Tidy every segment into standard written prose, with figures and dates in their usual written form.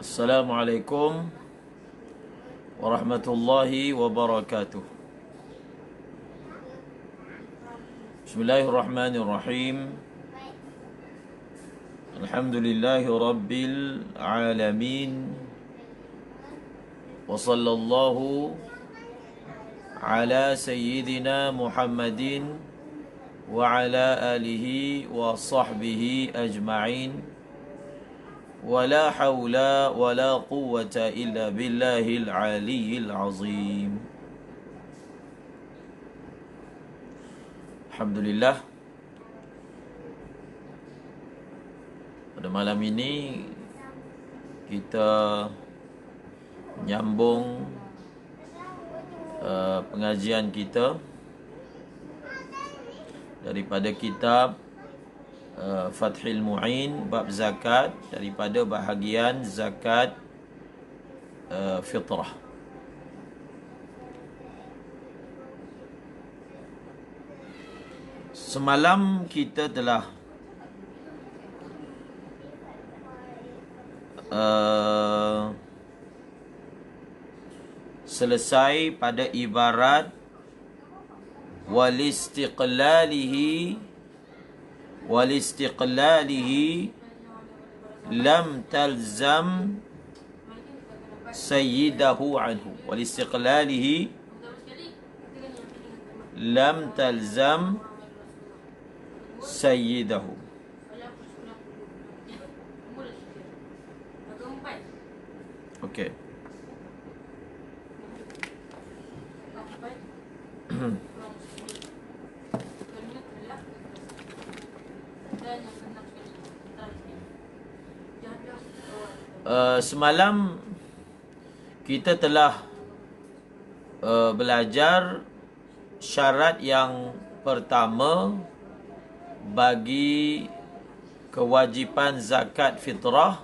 Assalamualaikum warahmatullahi wabarakatuh. Bismillahirrahmanirrahim. Alhamdulillahi rabbil alamin. Wa sallallahu ala sayyidina Muhammadin wa ala alihi wa sahbihi ajma'in. ولا حول ولا قوة إلا بالله العلي العظيم. Alhamdulillah, pada malam ini kita menyambung pengajian kita daripada kitab Fathil Mu'in bab zakat, daripada bahagian zakat fitrah. Semalam kita telah selesai pada ibarat walistiqlalihi lam talzam sayyidahu anhu. Walistiqlalihi lam talzam sayyidahu. Okey. Semalam kita telah belajar syarat yang pertama bagi kewajipan zakat fitrah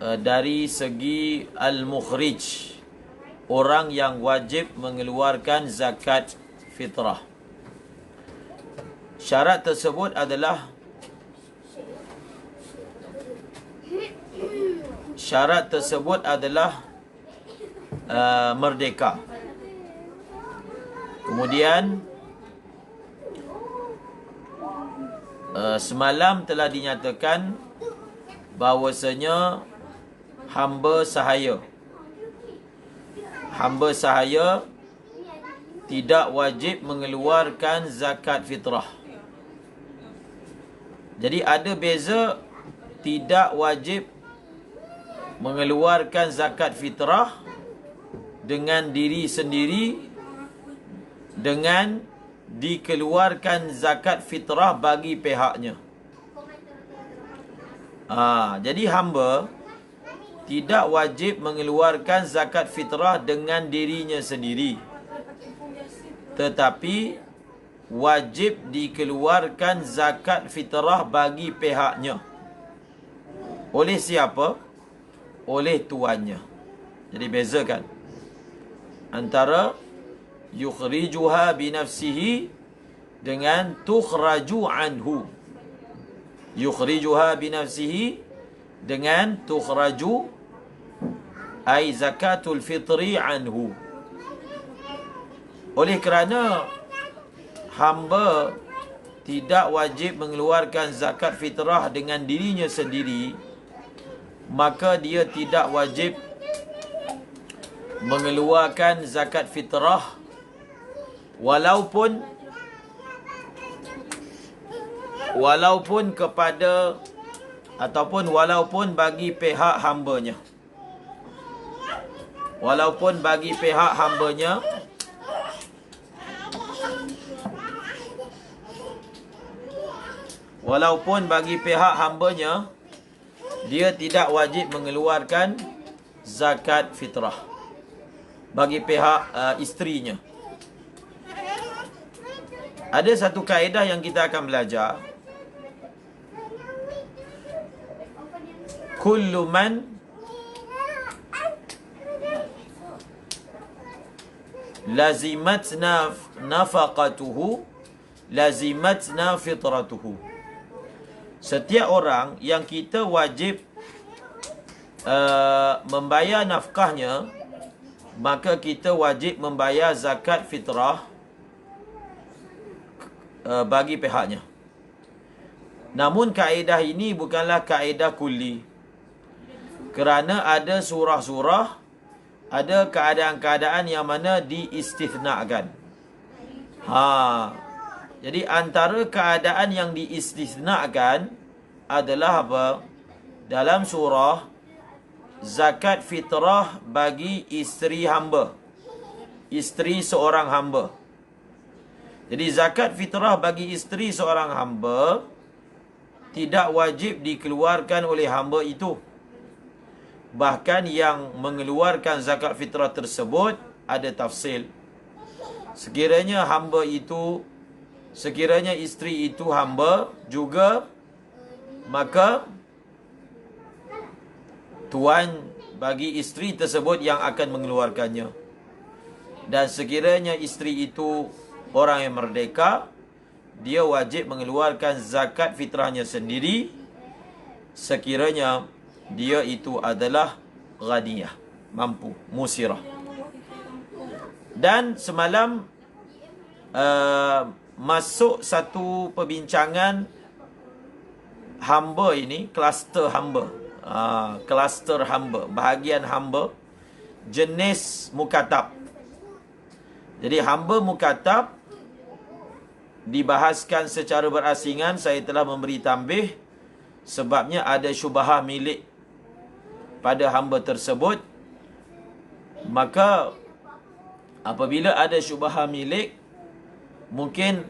dari segi al-mukhrij, orang yang wajib mengeluarkan zakat fitrah. Syarat tersebut adalah merdeka. Kemudian semalam telah dinyatakan bahawasanya hamba sahaya tidak wajib mengeluarkan zakat fitrah. Jadi ada beza tidak wajib mengeluarkan zakat fitrah dengan diri sendiri dengan dikeluarkan zakat fitrah bagi pihaknya. Jadi hamba tidak wajib mengeluarkan zakat fitrah dengan dirinya sendiri, tetapi wajib dikeluarkan zakat fitrah bagi pihaknya. Oleh siapa? Oleh tuannya. Jadi bezakan antara yukhrijuha binafsihi dengan tukhraju anhu. Yukhrijuha binafsihi dengan tukhraju ay zakatul fitri anhu. Oleh kerana hamba tidak wajib mengeluarkan zakat fitrah dengan dirinya sendiri, maka dia tidak wajib mengeluarkan zakat fitrah walaupun kepada ataupun walaupun bagi pihak hambanya. Walaupun bagi pihak hambanya dia tidak wajib mengeluarkan zakat fitrah bagi pihak isterinya. Ada satu kaedah yang kita akan belajar. Kullu man lazimatna nafaqatuhu lazimatna fitratuhu. Setiap orang yang kita wajib membayar nafkahnya, maka kita wajib membayar zakat fitrah bagi pihaknya. Namun kaedah ini bukanlah kaedah kulli, kerana ada surah-surah, ada keadaan-keadaan yang mana diistisnakan. Jadi antara keadaan yang diistisnakan adalah apa? Dalam surah, zakat fitrah bagi isteri hamba, isteri seorang hamba. Jadi zakat fitrah bagi isteri seorang hamba tidak wajib dikeluarkan oleh hamba itu. Bahkan yang mengeluarkan zakat fitrah tersebut ada tafsil. Sekiranya isteri itu hamba juga, maka tuan bagi isteri tersebut yang akan mengeluarkannya. Dan sekiranya isteri itu orang yang merdeka, dia wajib mengeluarkan zakat fitrahnya sendiri sekiranya dia itu adalah ghaniyah, mampu, musirah. Dan semalam masuk satu perbincangan hamba ini, kluster hamba. Kluster hamba, bahagian hamba jenis mukatab. Jadi hamba mukatab dibahaskan secara berasingan. Saya telah memberi tambih sebabnya ada syubhah milik pada hamba tersebut. Maka apabila ada syubhah milik, mungkin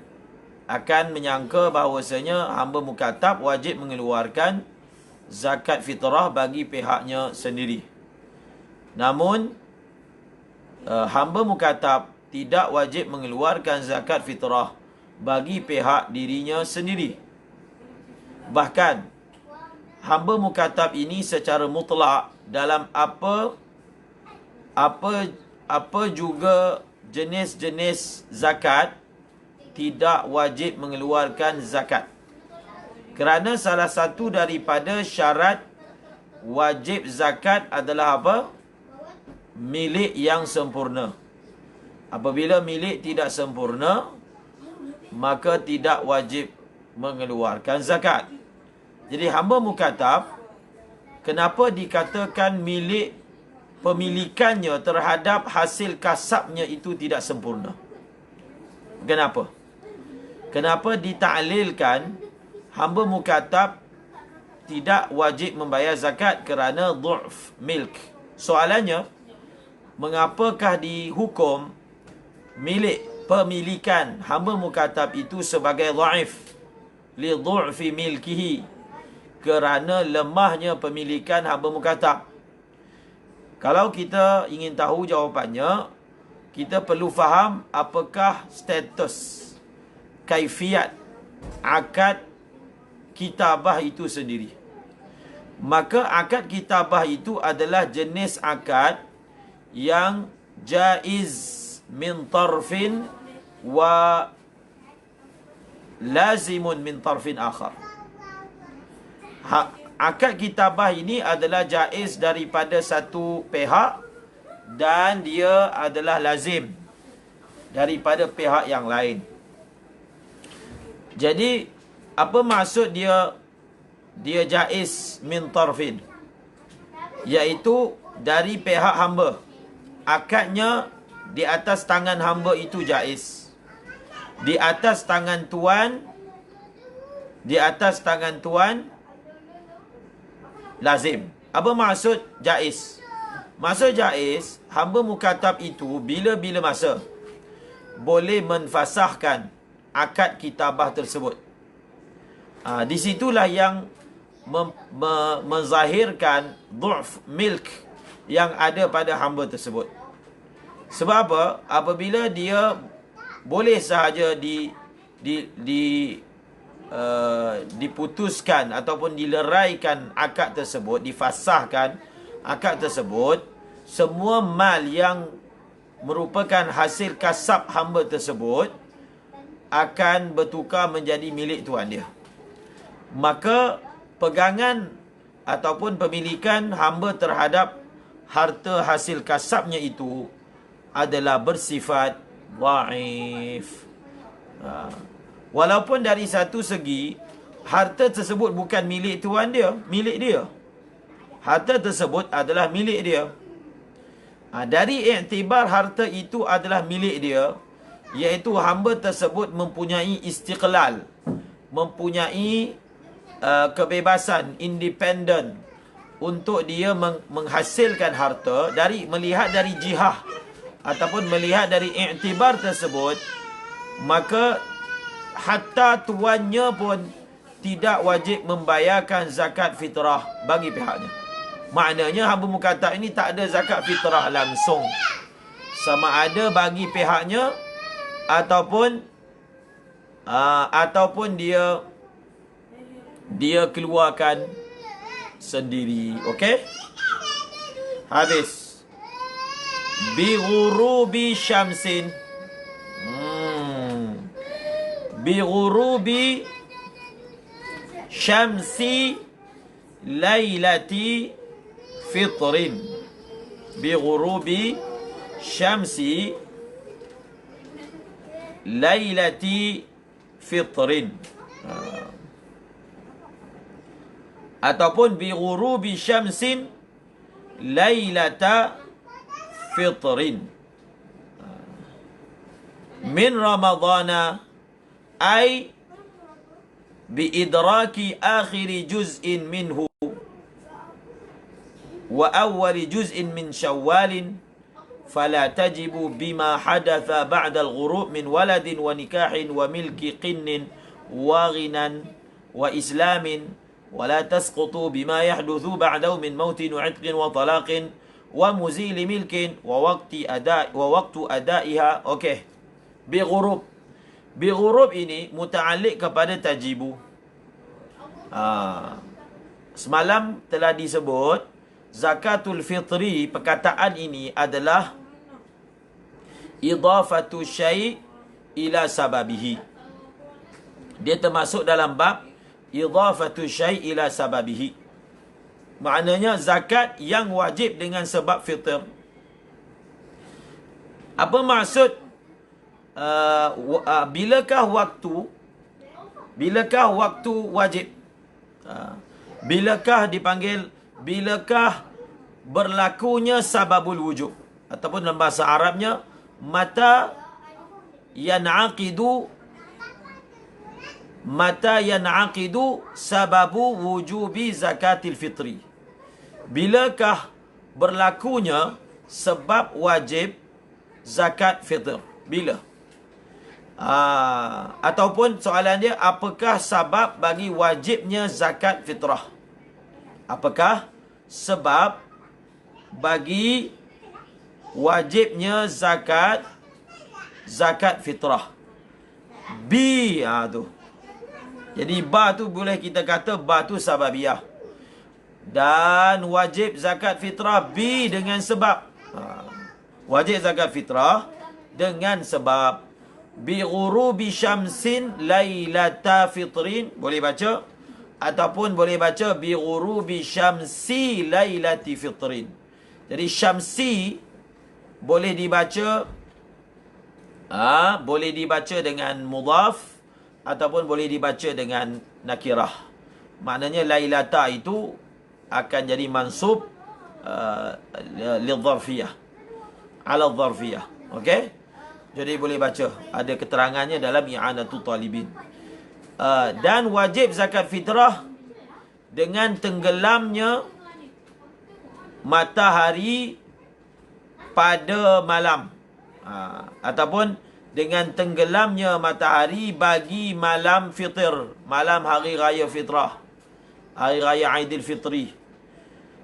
akan menyangka bahawasanya hamba mukatab wajib mengeluarkan zakat fitrah bagi pihaknya sendiri. Namun hamba mukatab tidak wajib mengeluarkan zakat fitrah bagi pihak dirinya sendiri. Bahkan hamba mukatab ini secara mutlak dalam apa juga jenis-jenis zakat tidak wajib mengeluarkan zakat. Kerana salah satu daripada syarat wajib zakat adalah apa? Milik yang sempurna. Apabila milik tidak sempurna, maka tidak wajib mengeluarkan zakat. Jadi hamba mukatab, kenapa dikatakan milik pemilikannya terhadap hasil kasabnya itu tidak sempurna? Kenapa? Kenapa ditaklilkan hamba mukatab tidak wajib membayar zakat kerana du'f milk? Soalannya, mengapakah dihukum milik pemilikan hamba mukatab itu sebagai dhaif li dhu'fi milkihi, kerana lemahnya pemilikan hamba mukatab? Kalau kita ingin tahu jawapannya, kita perlu faham apakah status, kaifiat akad kitabah itu sendiri. Maka akad kitabah itu adalah jenis akad yang jaiz min tarfin wa lazimun min tarfin akhar. Akad kitabah ini adalah jaiz daripada satu pihak dan dia adalah lazim daripada pihak yang lain. Jadi apa maksud dia jaiz min tarfin? Iaitu dari pihak hamba. Akadnya di atas tangan hamba itu jaiz. Di atas tangan tuan lazim. Apa maksud jaiz? Maksud jaiz, hamba mukatab itu bila-bila masa boleh menfasahkan akad kitabah tersebut. Di situlah yang menzahirkan du'f milk yang ada pada hamba tersebut. Sebab apa? Apabila dia boleh sahaja diputuskan ataupun dileraikan akad tersebut, difasahkan akad tersebut, semua mal yang merupakan hasil kasab hamba tersebut akan bertukar menjadi milik tuan dia. Maka pegangan ataupun pemilikan hamba terhadap harta hasil kasabnya itu adalah bersifat dhaif. Walaupun dari satu segi harta tersebut bukan milik tuan dia, milik dia. Harta tersebut adalah milik dia. Dari iktibar harta itu adalah milik dia, iaitu hamba tersebut mempunyai istiqlal, mempunyai kebebasan, independen untuk dia menghasilkan harta melihat dari jihah ataupun melihat dari iktibar tersebut, maka hatta tuannya pun tidak wajib membayarkan zakat fitrah bagi pihaknya. Maknanya hamba mukatab ini tak ada zakat fitrah langsung, sama ada bagi pihaknya ataupun dia keluarkan sendiri. Okey? Habis. Bi ghurubi syamsin. Bi ghurubi syamsi lailati fitrin. Bi ghurubi syamsi lailati fitrin. Ataupun bi ghurubi syamsin lailata fitrin min ramadana ay bi idraki akhiri juz'in minhu wa awwali juz'in min syawalin fala tajibu bima hadatha ba'da al-ghurub min waladin wa nikahin wa milki qinnin wa ghinan wa islamin wa la tasqutu bima yahduthu ba'dahu min mautin wa 'itqin wa talaqin wa muzili milkin wa waqtu adaiha. Okey. Bi ghurub. Bi ghurub ini muta'alliq kepada tajibu. Semalam telah disebut zakatul fitri, perkataan ini adalah idafatu syai' ila sababihi. Dia termasuk dalam bab idafatu syai' ila sababihi. Maknanya zakat yang wajib dengan sebab fitr. Apa maksud bilakah waktu wajib? Bilakah berlakunya sababul wujub, ataupun dalam bahasa Arabnya mata yan'aqidu sababu wujubi zakatil fitri. Bilakah berlakunya sebab wajib zakat fitr? Bila? Ataupun soalan dia, apakah sabab bagi wajibnya zakat fitrah? Apakah sebab bagi wajibnya zakat fitrah? Tu. Jadi ba tu boleh kita kata ba tu sababiyah. Dan wajib zakat fitrah dengan sebab. Wajib zakat fitrah dengan sebab. Bi ghurubi syamsin lailata fitrin. Boleh baca. Ataupun boleh baca bi ghurubi syamsi lailati fitrin. Jadi syamsi boleh dibaca dengan mudhaf ataupun boleh dibaca dengan nakirah. Maknanya lailata itu akan jadi mansub lidharfiyah, ala dharfiyah. Okey? Jadi boleh baca, ada keterangannya dalam i'anatul talibin. Dan wajib zakat fitrah dengan tenggelamnya matahari pada malam, ataupun dengan tenggelamnya matahari bagi malam fitr, malam hari raya fitrah, hari raya Aidilfitri.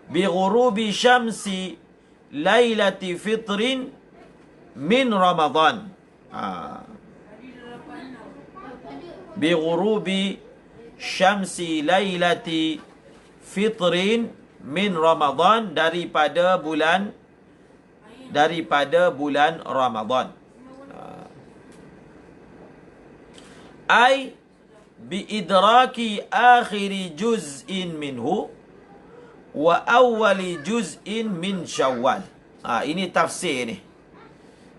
Bi ghurubi syamsi lailati fitrin min Ramadan. Bi ghurubi syamsi lailati fitrin min Ramadan, daripada bulan Ramadan. Ai bi idraki akhiri juz'in minhu, wa awwali juz'in min Syawal. Ini tafsir ni.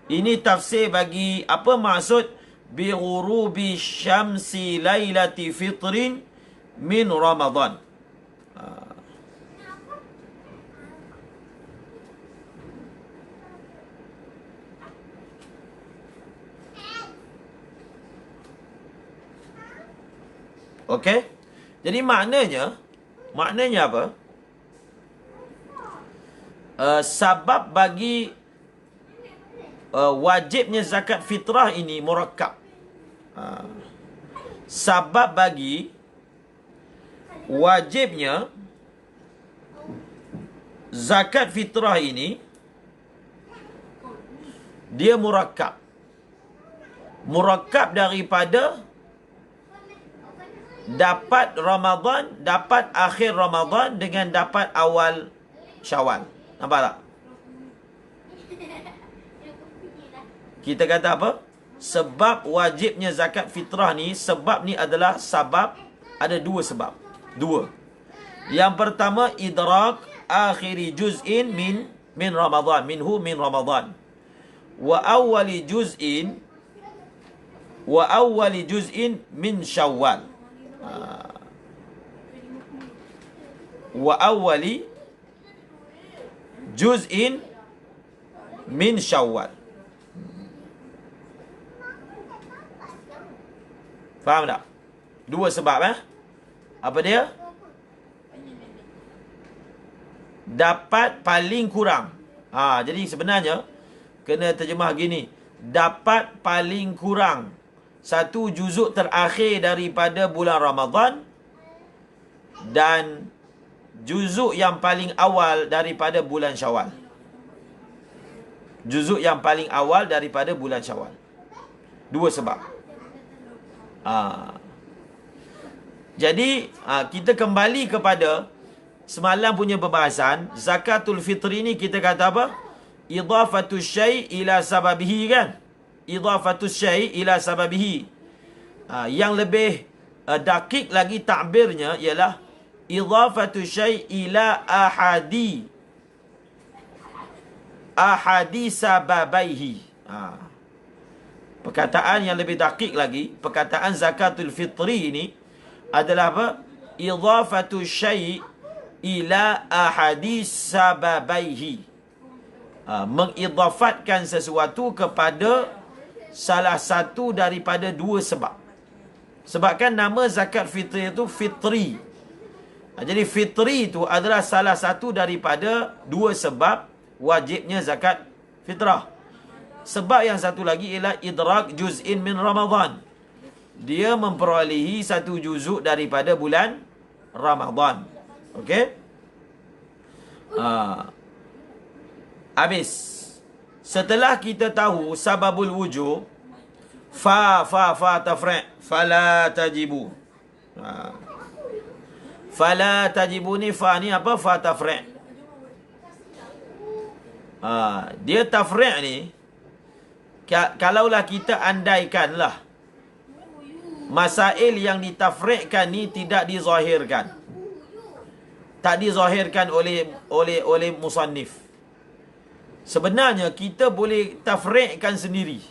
Ini tafsir bagi apa maksud bi ghurubi syamsi lailati fitrin min Ramadan. Okey. Jadi maknanya apa? Sabab bagi wajibnya zakat fitrah ini murakkab. Sabab bagi wajibnya zakat fitrah ini dia murakkab. Murakkab daripada dapat Ramadan, dapat akhir Ramadan dengan dapat awal Syawal. Nampak tak? Kita kata apa? Sebab wajibnya zakat fitrah ni, sebab ni adalah sebab, ada dua sebab. Dua. Yang pertama, idrak akhiri juz'in min Ramadan, minhu min Ramadan. Wa awwali juz'in min Syawal. Wa awwali juz'in min Syawal. Faham tak? Dua sebab Apa dia? Dapat paling kurang. Jadi sebenarnya kena terjemah gini. Dapat paling kurang satu juzuk terakhir daripada bulan Ramadan dan juzuk yang paling awal daripada bulan Syawal. Juzuk yang paling awal daripada bulan Syawal. Dua sebab. Jadi kita kembali kepada semalam punya perbahasan. Zakatul fitri ni kita kata apa? Idhafatus syai' ila sababihi, kan? Idhafatus syai' ila sababihi. Yang lebih dakik lagi takbirnya ialah idhafatus syai' ila ahadi sababaihi. Perkataan yang lebih dakik lagi, perkataan zakatul fitri ini adalah apa? Idhafatus syai' ila ahadi sababaihi. Mengidhafatkan sesuatu kepada salah satu daripada dua sebab. Sebabkan nama zakat fitri itu fitri. Jadi fitri itu adalah salah satu daripada dua sebab wajibnya zakat fitrah. Sebab yang satu lagi ialah idrak juz'in min Ramadan. Dia memperolehi satu juzuk daripada bulan Ramadan. Okey? Habis. Setelah kita tahu sababul wujub, fa tafri' fala tajibu. Fala tajibu ni fa ni apa? Fa tafri'. Dia tafri' ni, kalaulah kita andaikanlah masail yang ditafri'kan ni tidak dizahirkan. Tak dizahirkan oleh musannif. Sebenarnya kita boleh tafri'kan sendiri.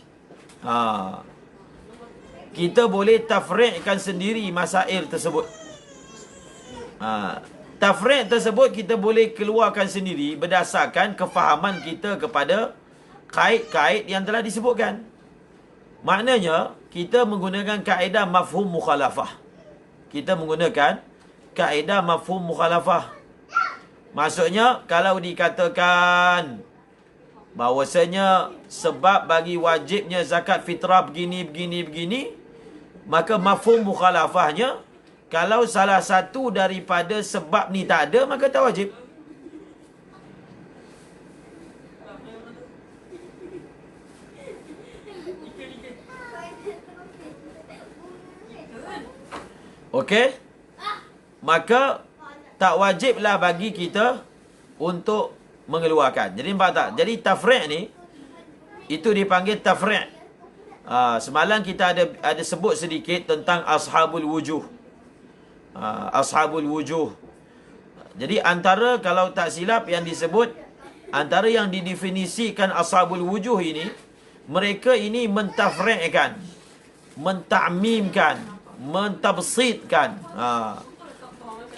Kita boleh tafri'kan sendiri masail tersebut. Tafri' tersebut kita boleh keluarkan sendiri berdasarkan kefahaman kita kepada kait-kait yang telah disebutkan. Maknanya kita menggunakan kaedah mafhum mukhalafah. Kita menggunakan kaedah mafhum mukhalafah. Maksudnya kalau dikatakan bahawasanya sebab bagi wajibnya zakat fitrah begini, maka mafhum mukhalafahnya, kalau salah satu daripada sebab ni tak ada, maka tak wajib. Okey? Maka tak wajiblah bagi kita untuk mengeluarkan. Jadi nampak tak? Jadi tafri' ni itu dipanggil tafri'. Semalam kita ada sebut sedikit tentang ashabul wujuh. Ashabul wujuh. Jadi antara kalau tak silap yang disebut, antara yang didefinisikan ashabul wujuh ini, mereka ini mentafri'kan, mentakmimkan, mentabsitkan.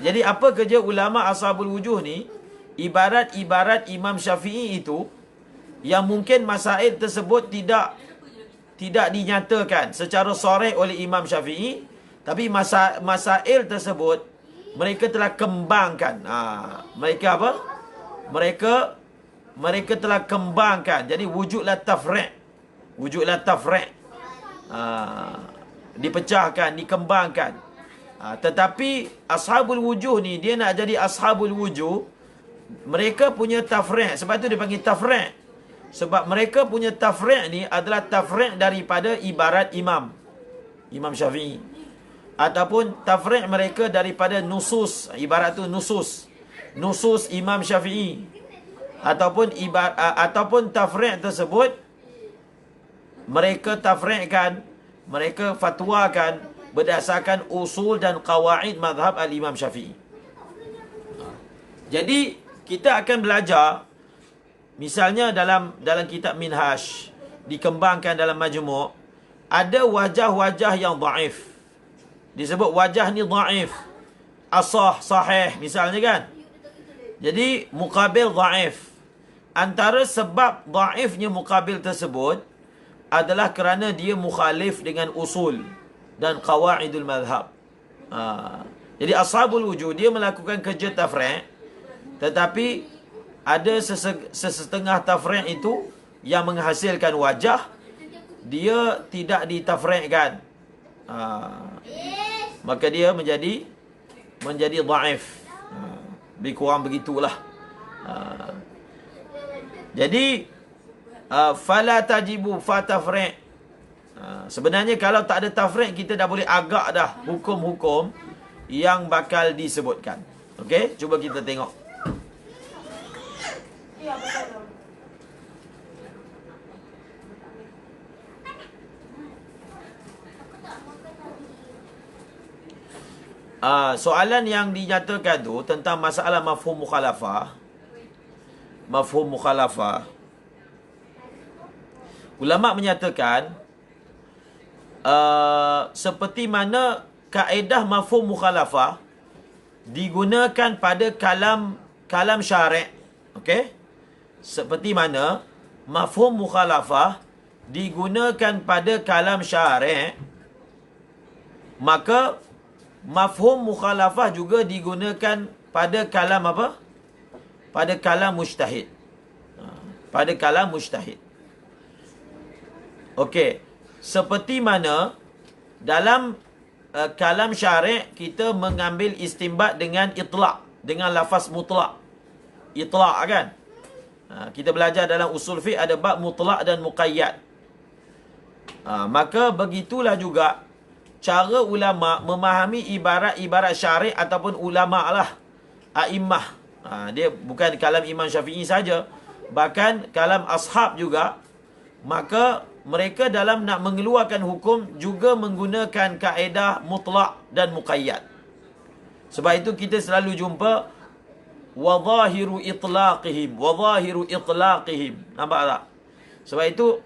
Jadi apa kerja ulama ashabul wujuh ni? Ibarat-ibarat Imam Syafi'i itu, yang mungkin masail tersebut tidak dinyatakan secara sharih oleh Imam Syafi'i, tapi masail tersebut mereka telah kembangkan. Mereka apa? Mereka telah kembangkan. Jadi wujudlah tafri'. Wujudlah tafri'. Dipecahkan, dikembangkan. Tetapi ashabul wujuh ni, dia nak jadi ashabul wujuh, mereka punya tafri'. Sebab tu dia panggil tafri'. Sebab mereka punya tafri' ni adalah tafri' daripada ibarat Imam Syafi'i. Ataupun tafri' mereka daripada nusus. Ibarat tu nusus Imam Syafi'i. Ataupun tafri' tersebut mereka tafri'kan, mereka fatwakan berdasarkan usul dan qawaid mazhab al-Imam Syafi'i. Jadi kita akan belajar, misalnya dalam kitab Minhaj, dikembangkan dalam Majmu', ada wajah-wajah yang dhaif. Disebut wajah ni dhaif, asah, sahih misalnya kan. Jadi muqabil dhaif. Antara sebab dhaifnya muqabil tersebut adalah kerana dia mukhalif dengan usul dan qawaidul mazhab. Jadi ashabul wujuh dia melakukan kerja tafri', tetapi ada sesetengah tafri' itu yang menghasilkan wajah, dia tidak ditafri'kan. Maka dia menjadi dhaif. Lebih kurang begitulah. Jadi fala tajibu fatafri'. Sebenarnya kalau tak ada tafri', kita dah boleh agak dah hukum-hukum yang bakal disebutkan. Okey, cuba kita tengok. Soalan yang dinyatakan tu tentang masalah mafhum mukhalafah. Mafhum mukhalafah, ulama menyatakan seperti mana kaedah mafhum mukhalafah digunakan pada kalam syari'. Okey? Seperti mana mafhum mukhalafah digunakan pada kalam syari', maka mafhum mukhalafah juga digunakan pada kalam apa? Pada kalam mujtahid. Pada kalam mujtahid. Okey. Seperti mana dalam kalam syari' kita mengambil istinbat dengan itlaq, dengan lafaz mutlaq. Itlaq kan? Kita belajar dalam usul fiqh ada bab mutlaq dan muqayyad. Maka begitulah juga cara ulama memahami ibarat-ibarat syari' ataupun ulama lah, a'immah. Dia bukan kalam Imam Syafi'i saja, bahkan kalam ashab juga. Maka mereka dalam nak mengeluarkan hukum juga menggunakan kaedah mutlaq dan muqayyad. Sebab itu kita selalu jumpa wadhahiru itlaqihim. Nampak tak? Sebab itu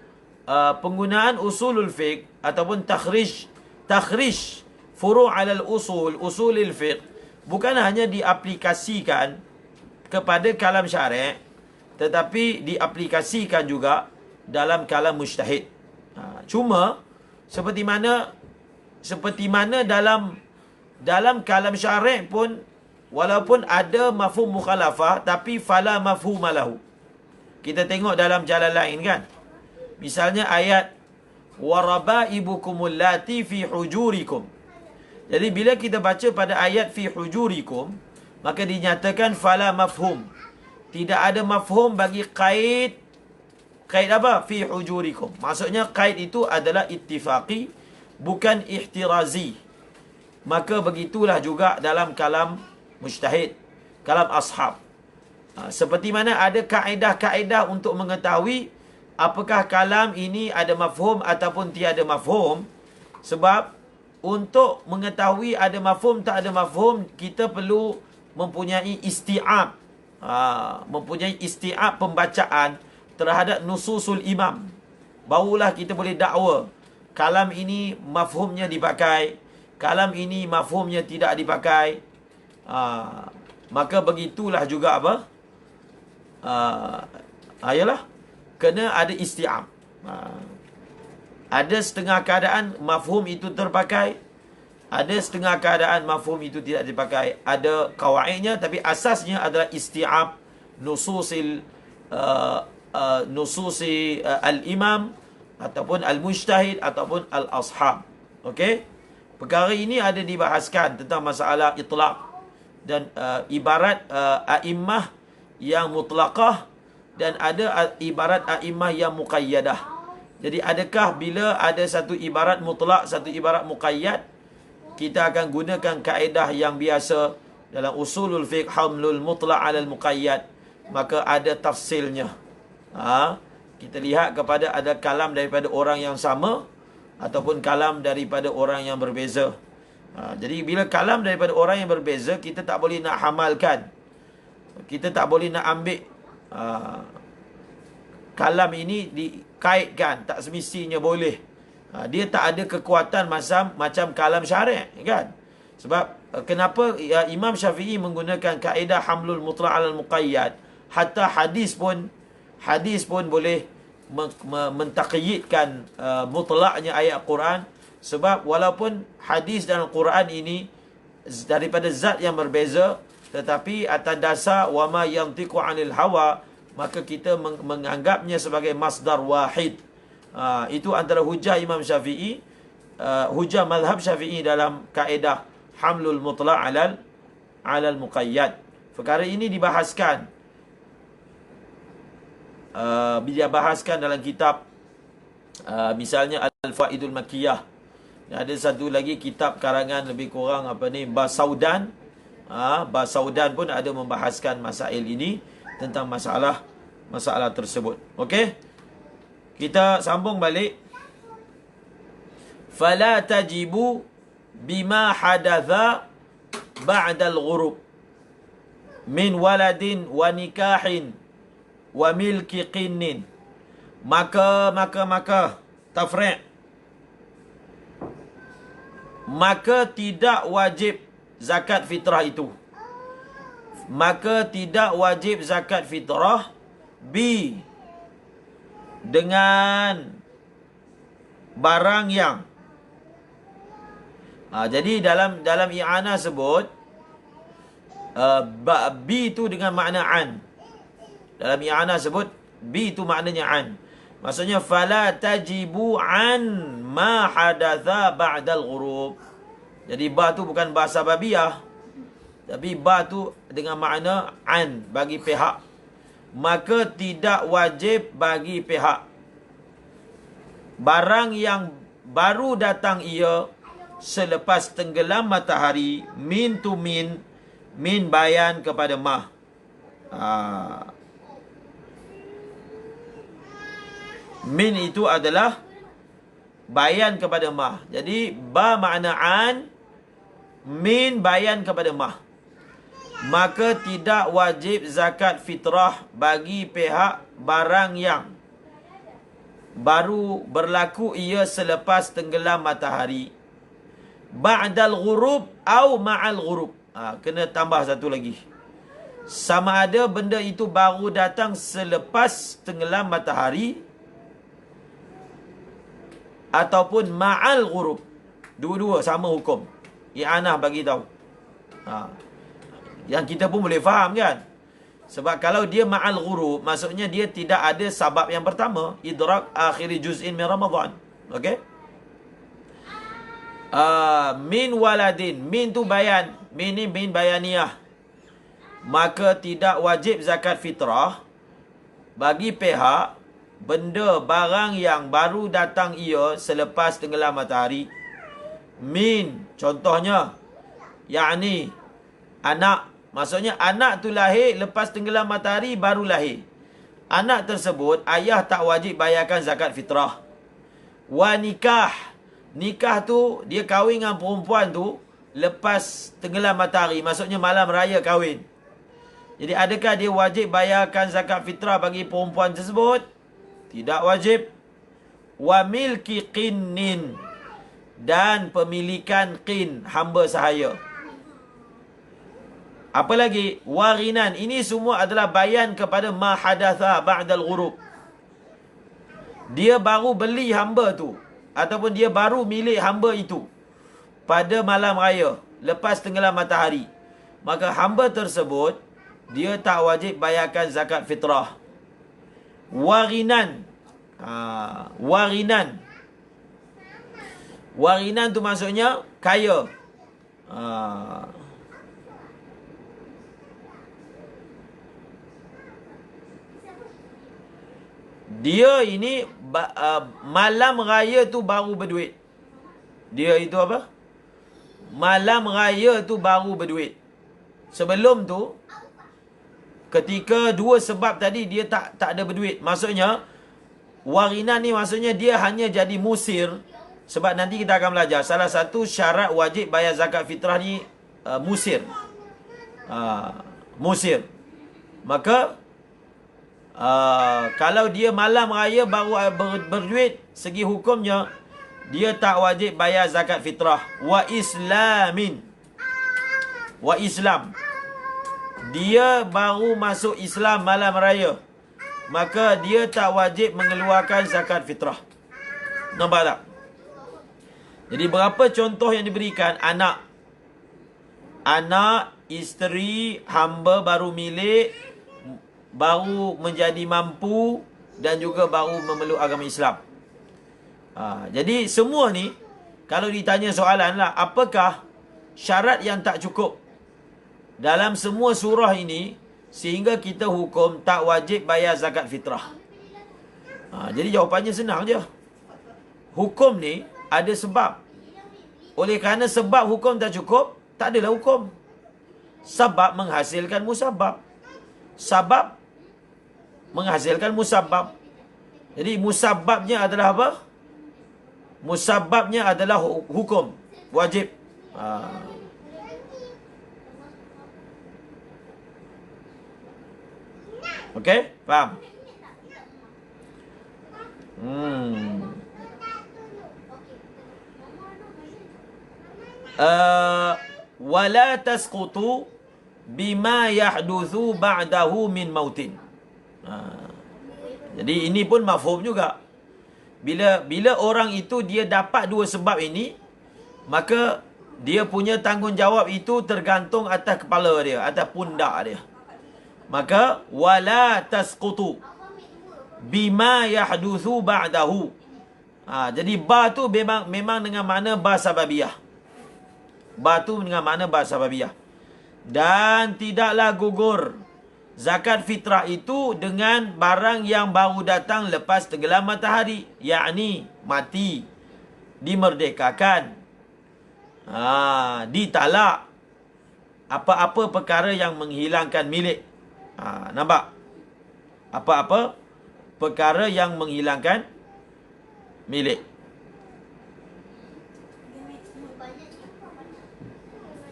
penggunaan usulul fiqh ataupun takhrij furu' alal usulil fiqh bukan hanya diaplikasikan kepada kalam syari', tetapi diaplikasikan juga dalam kalam mujtahid. Cuma seperti mana dalam kalam syari' pun, walaupun ada mafhum mukhalafah, tapi fala mafhuma lahu. Kita tengok dalam jalan lain kan. Misalnya ayat warabaibukumul lati fi hujurikum. Jadi bila kita baca pada ayat fi hujurikum, maka dinyatakan fala mafhum. Tidak ada mafhum bagi qaid. Qaid apa? Fi hujurikum. Maksudnya qaid itu adalah ittifaqi, bukan ihtirazi. Maka begitulah juga dalam kalam mujtahid, kalam ashab. Seperti mana ada kaedah-kaedah untuk mengetahui apakah kalam ini ada mafhum ataupun tiada mafhum. Sebab untuk mengetahui ada mafhum tak ada mafhum, kita perlu mempunyai isti'ab, mempunyai isti'ab pembacaan terhadap nususul imam, barulah kita boleh dakwa kalam ini mafhumnya dipakai, kalam ini mafhumnya tidak dipakai. Maka begitulah juga apa? Ayalah, kena ada isti'ab. Ada setengah keadaan mafhum itu terpakai, ada setengah keadaan mafhum itu tidak dipakai. Ada kawaidnya, tapi asasnya adalah isti'ab nususil nususi al-imam ataupun al-mujtahid ataupun al-ashab. Okey? Perkara ini ada dibahaskan tentang masalah itlaq dan ibarat a'immah yang mutlaqah dan ada ibarat a'immah yang muqayyadah. Jadi adakah bila ada satu ibarat mutlak, satu ibarat muqayyad, kita akan gunakan kaedah yang biasa dalam usulul fiqh, hamlul mutlaq 'ala al-muqayyad, maka ada tafsilnya. Kita lihat kepada ada kalam daripada orang yang sama ataupun kalam daripada orang yang berbeza. Jadi bila kalam daripada orang yang berbeza, kita tak boleh nak hamalkan, kita tak boleh nak ambil kalam ini dikaitkan, tak semestinya boleh. Dia tak ada kekuatan macam kalam syari', kan? Sebab kenapa Imam Syafi'i menggunakan kaedah hamlul mutlaq 'ala al-muqayyad? Hatta hadis pun boleh mentaqyidkan mutlaknya ayat Quran. Sebab walaupun hadis dan Quran ini daripada zat yang berbeza, tetapi atas dasar wama yantiqu 'anil hawa, maka kita menganggapnya sebagai masdar wahid. Itu antara hujah Imam Syafi'i, hujah mazhab Syafi'i dalam kaedah hamlul mutlaq 'alal muqayyad. Perkara ini dibahaskan dalam kitab misalnya Al-Faidul Makkiyah. Ada satu lagi kitab karangan lebih kurang Basaudan. Basaudan pun ada membahaskan masail ini, tentang masalah tersebut. Okey, kita sambung balik. Fala tajibu bima hadatha ba'dal ghurub min waladin wa nikahin wa milki qinnin. Maka tafri', maka tidak wajib zakat fitrah itu. Maka tidak wajib zakat fitrah dengan barang yang jadi dalam i'anah sebut bi itu dengan makna an. Dalam i'anah sebut bi itu maknanya an. Maksudnya fala tajibu an ma hadatha ba'dal ghurub. Jadi ba tu bukan bahasa babiyah, tapi ba tu dengan makna an, bagi pihak. Maka tidak wajib bagi pihak barang yang baru datang ia selepas tenggelam matahari, min tu min bayan kepada mah. Min itu adalah bayan kepada mah. Jadi ba makna an, min bayan kepada mah. Maka tidak wajib zakat fitrah bagi pihak barang yang baru berlaku ia selepas tenggelam matahari, ba'dal ghurub au ma'al ghurub. Kena tambah satu lagi. Sama ada benda itu baru datang selepas tenggelam matahari ataupun ma'al ghurub. Dua-dua sama hukum. I'anah bagi tahu. Yang kita pun boleh faham, kan? Sebab kalau dia ma'al ghurub, maksudnya dia tidak ada sabab yang pertama, idrak akhiri juz'in min Ramadan. Okey? Min waladin, min tu bayan, min ni min bayaniyah. Maka tidak wajib zakat fitrah bagi pihak benda barang yang baru datang ia selepas tenggelam matahari. Min, contohnya, yakni anak. Maksudnya anak tu lahir lepas tenggelam matahari, baru lahir. Anak tersebut ayah tak wajib bayarkan zakat fitrah. Wa nikah, nikah tu dia kahwin dengan perempuan tu lepas tenggelam matahari, maksudnya malam raya kahwin. Jadi adakah dia wajib bayarkan zakat fitrah bagi perempuan tersebut? Tidak wajib. Wa milki qinnin, dan pemilikan qin, hamba sahaya. Apa lagi? Warinan. Ini semua adalah bayan kepada ma hadatha ba'dal ghurub. Dia baru beli hamba tu, ataupun dia baru milik hamba itu pada malam raya lepas tenggelam matahari. Maka hamba tersebut dia tak wajib bayarkan zakat fitrah. Warinan. Warinan. Warinan tu maksudnya kaya. Dia ini malam raya tu baru berduit. Dia itu apa? Malam raya tu baru berduit. Sebelum tu, ketika dua sebab tadi dia tak ada berduit. Maksudnya warinan ni maksudnya dia hanya jadi musir. Sebab nanti kita akan belajar salah satu syarat wajib bayar zakat fitrah ni musir. Musir. Maka kalau dia malam raya baru berduit, segi hukumnya dia tak wajib bayar zakat fitrah. Wa islamin. Wa Islam. Dia baru masuk Islam malam raya, maka dia tak wajib mengeluarkan zakat fitrah. Nampak tak? Jadi berapa contoh yang diberikan? Anak, isteri, hamba baru milik, baru menjadi mampu, dan juga baru memeluk agama Islam. Jadi semua ni, kalau ditanya soalan lah, apakah syarat yang tak cukup dalam semua surah ini sehingga kita hukum tak wajib bayar zakat fitrah? Jadi jawapannya senang je. Hukum ni ada sebab. Oleh kerana sebab hukum tak cukup, tak adalah hukum. Sebab menghasilkan musabab. Sabab menghasilkan musabab. Jadi musababnya adalah apa? Musababnya adalah hukum wajib. Okey? Faham? Wala tasqutu bima yahduthu ba'dahu min mautin. Jadi ini pun mafhum juga. Bila orang itu dia dapat dua sebab ini, maka dia punya tanggungjawab itu tergantung atas kepala dia, atas pundak dia. Maka wala tasqutu bima yahduthu ba'dahu. Jadi ba tu memang dengan makna ba sababiyah. Ba tu dengan makna ba sababiyah. Dan tidaklah gugur zakat fitrah itu dengan barang yang baru datang lepas tenggelam matahari, yakni mati, dimerdekakan, ditalak, apa-apa perkara yang menghilangkan milik. Nampak? Apa-apa perkara yang menghilangkan milik.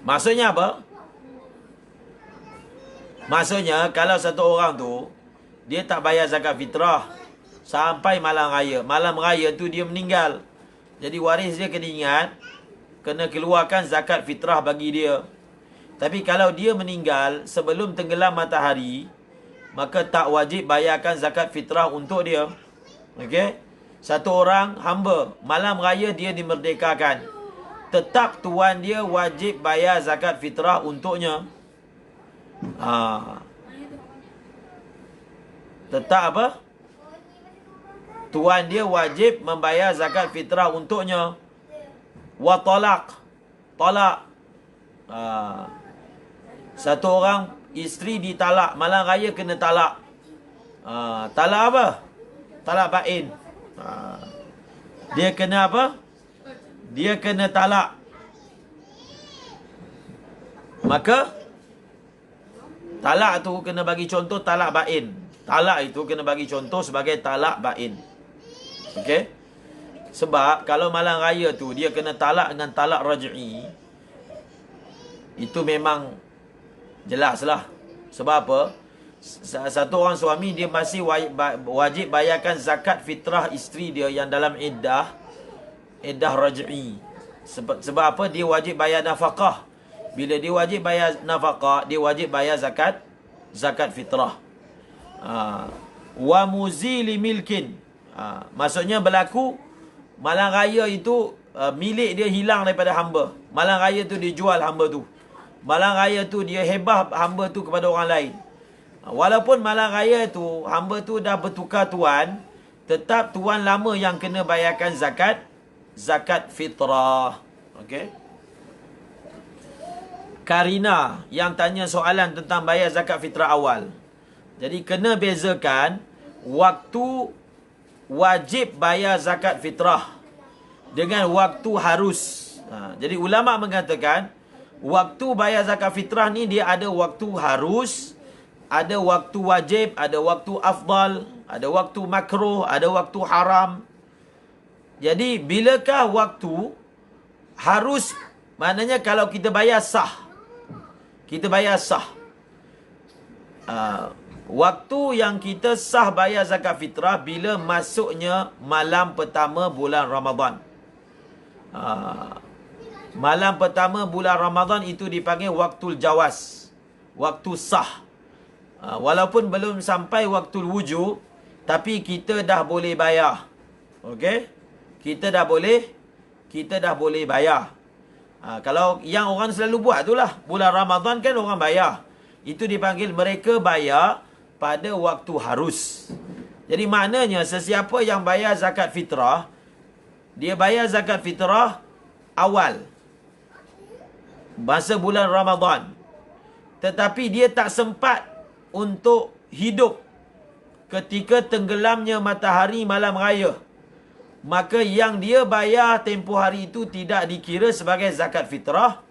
Maksudnya apa? Maksudnya kalau satu orang tu dia tak bayar zakat fitrah sampai malam raya. Malam raya tu dia meninggal. Jadi waris dia kena ingat, kena keluarkan zakat fitrah bagi dia. Tapi kalau dia meninggal sebelum tenggelam matahari, maka tak wajib bayarkan zakat fitrah untuk dia. Okey? Satu orang hamba, malam raya dia dimerdekakan. Tetap tuan dia wajib bayar zakat fitrah untuknya. Tetap apa? Tuan dia wajib membayar zakat fitrah untuknya. Wa talaq. Talak. Satu orang isteri ditalak, malam raya kena talak. Talak apa? Talak bain. Dia kena apa? Dia kena talak. Maka talak tu kena bagi contoh talak bain. Talak itu kena bagi contoh sebagai talak bain. Okey? Sebab kalau malam raya tu dia kena talak dengan talak raj'i, Itu memang jelas lah. Sebab apa? Satu orang suami dia masih wajib bayarkan zakat fitrah isteri dia yang dalam iddah raj'i. Sebab apa? Dia wajib bayar nafkah. Bila dia wajib bayar nafkah, dia wajib bayar zakat fitrah. Wa muzili milkin. Maksudnya berlaku malang raya itu milik dia hilang daripada hamba. Malang raya tu dia jual hamba tu. Malang raya tu dia hebah hamba tu kepada orang lain. Walaupun malang raya tu hamba tu dah bertukar tuan, tetap tuan lama yang kena bayarkan zakat fitrah. Okey. Karina yang tanya soalan tentang bayar zakat fitrah awal. Jadi kena bezakan waktu wajib bayar zakat fitrah dengan waktu harus. Jadi ulama mengatakan waktu bayar zakat fitrah ni dia ada waktu harus, ada waktu wajib, ada waktu afdal, ada waktu makruh, ada waktu haram. Jadi bilakah waktu harus? Maknanya kalau kita bayar sah. Kita bayar sah. Waktu yang kita sah bayar zakat fitrah bila masuknya malam pertama bulan Ramadan. Malam pertama bulan Ramadan itu dipanggil waktu jawaz, waktu sah. Walaupun belum sampai waktu wujub, tapi kita dah boleh bayar. Okey? Kita dah boleh bayar. Kalau yang orang selalu buat itulah, bulan Ramadan kan orang bayar. Itu dipanggil mereka bayar pada waktu harus. Jadi maknanya sesiapa yang bayar zakat fitrah, dia bayar zakat fitrah awal masa bulan Ramadan. Tetapi dia tak sempat untuk hidup ketika tenggelamnya matahari malam raya. Maka yang dia bayar tempoh hari itu tidak dikira sebagai zakat fitrah.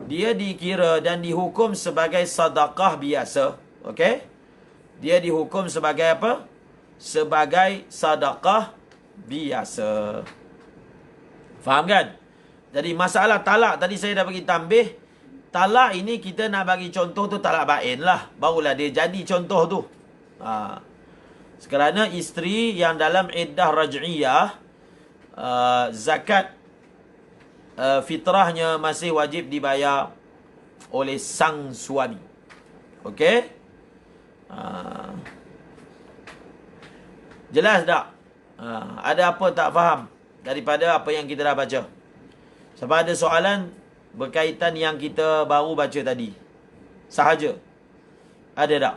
Dia dikira dan dihukum sebagai sedekah biasa. Okey? Dia dihukum sebagai apa? Sebagai sedekah biasa. Faham kan? Jadi masalah talak tadi saya dah bagi tambih. Talak ini kita nak bagi contoh tu talak bain lah. Barulah dia jadi contoh tu. Kerana isteri yang dalam iddah raj'iyah, zakat fitrahnya masih wajib dibayar oleh sang suami. Okey? Jelas tak? Ada apa tak faham daripada apa yang kita dah baca? Sebab ada soalan berkaitan yang kita baru baca tadi. Sahaja. Ada tak?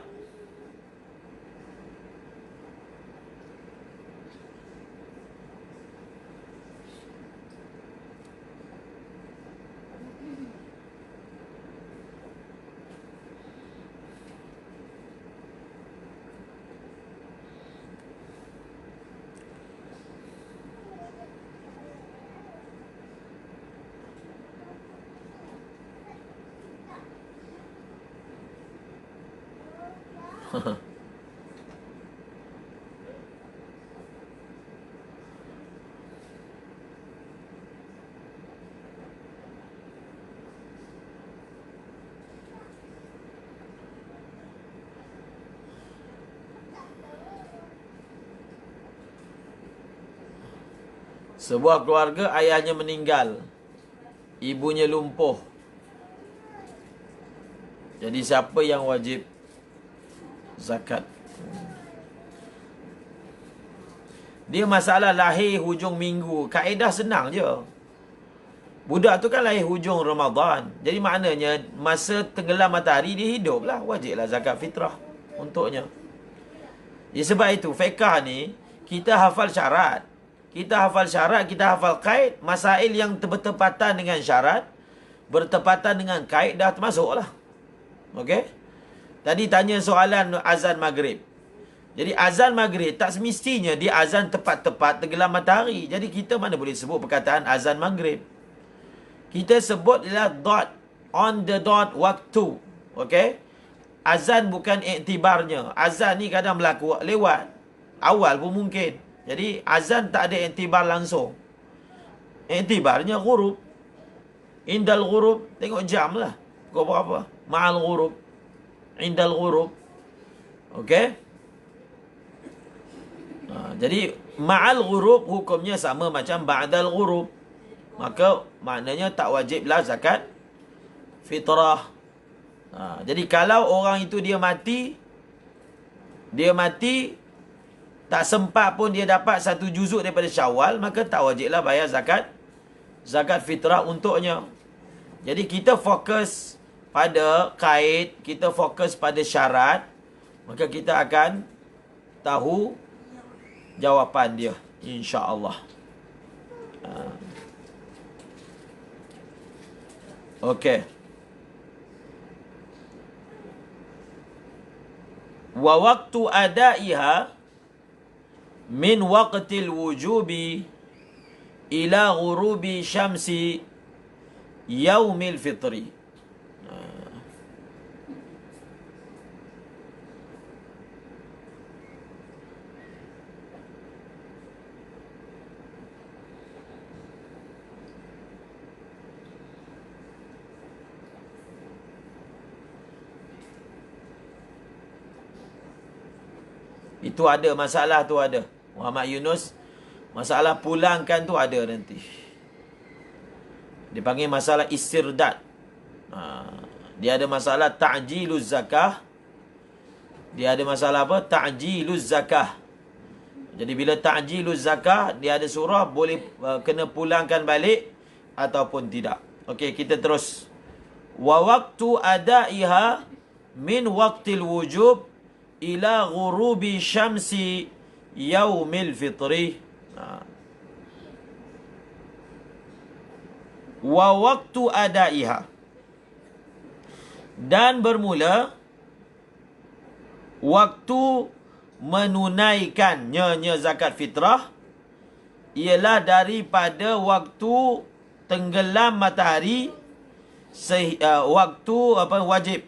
Sebuah keluarga ayahnya meninggal, ibunya lumpuh. Jadi siapa yang wajib zakat? Dia masalah lahir hujung minggu. Kaedah senang je. Budak tu kan lahir hujung Ramadan. Jadi maknanya masa tenggelam matahari dia hidup lah. Wajiblah zakat fitrah untuknya. Ya, sebab itu fiqah ni kita hafal syarat. Kita hafal syarat, kita hafal kaid. Masail yang bertepatan dengan syarat, bertepatan dengan kaid dah termasuk lah. Okey? Tadi tanya soalan azan maghrib. Jadi azan maghrib tak semestinya dia azan tepat-tepat tenggelam matahari. Jadi kita mana boleh sebut perkataan azan maghrib. Kita sebut ialah dot, on the dot waktu. Okey? Azan bukan iktibarnya. Azan ni kadang berlaku lewat. Awal pun mungkin. Jadi azan tak ada iktibar langsung. Iktibarnya ghurub. Indal ghurub, tengok jam lah. Pukul berapa? Ma'al ghurub. Indal ghurub. Okey? Jadi ma'al ghurub hukumnya sama macam ba'dal ghurub. Maka maknanya tak wajiblah zakat fitrah. Jadi kalau orang itu dia mati tak sempat pun dia dapat satu juzuk daripada Syawal, maka tak wajiblah bayar zakat fitrah untuknya. Jadi kita fokus pada kait, kita fokus pada syarat, maka kita akan tahu jawapan dia, insya-Allah. Okey. Wa waqtu adaiha min waqtil wujubi ila ghurubi syamsi yaumil fitri. Itu ada masalah tu ada. Muhammad Yunus, masalah pulangkan tu ada nanti. Dipanggil masalah istirdad. Dia ada masalah ta'jiluz zakah. Dia ada masalah apa? Ta'jiluz zakah. Jadi bila ta'jiluz zakah, dia ada surah boleh kena pulangkan balik ataupun tidak. Okey, kita terus. Wa waqtu adaiha min waqtil wujub ila ghurubi syamsi yaumil fitri. Wa waqtu adaiha, dan bermula waktu menunaikannya zakat fitrah ialah daripada waktu tenggelam matahari, waktu wajib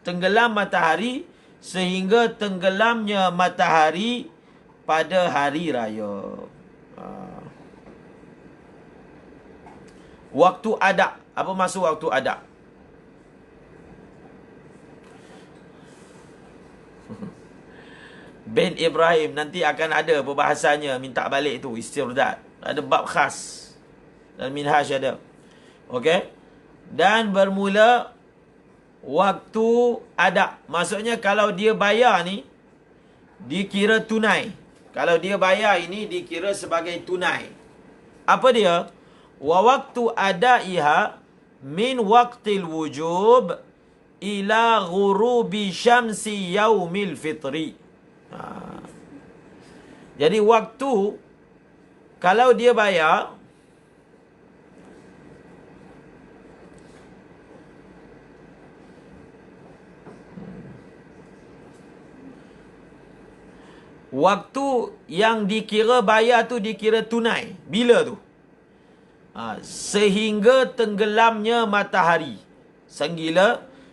tenggelam matahari sehingga tenggelamnya matahari pada hari raya. Waktu ada. Apa maksud waktu ada? Ben Ibrahim nanti akan ada perbahasannya, minta balik tu istirdad. Ada bab khas dan minhaj ada. Okey? Dan bermula waktu ada. Maksudnya kalau dia bayar ni dikira tunai. Kalau dia bayar ini dikira sebagai tunai. Apa dia? Wa waqtu adaiha min waqtil wujub ila ghurubi syamsi yaumil fitri. Jadi waktu kalau dia bayar waktu yang dikira bayar tu dikira tunai. Bila tu? Sehingga tenggelamnya matahari.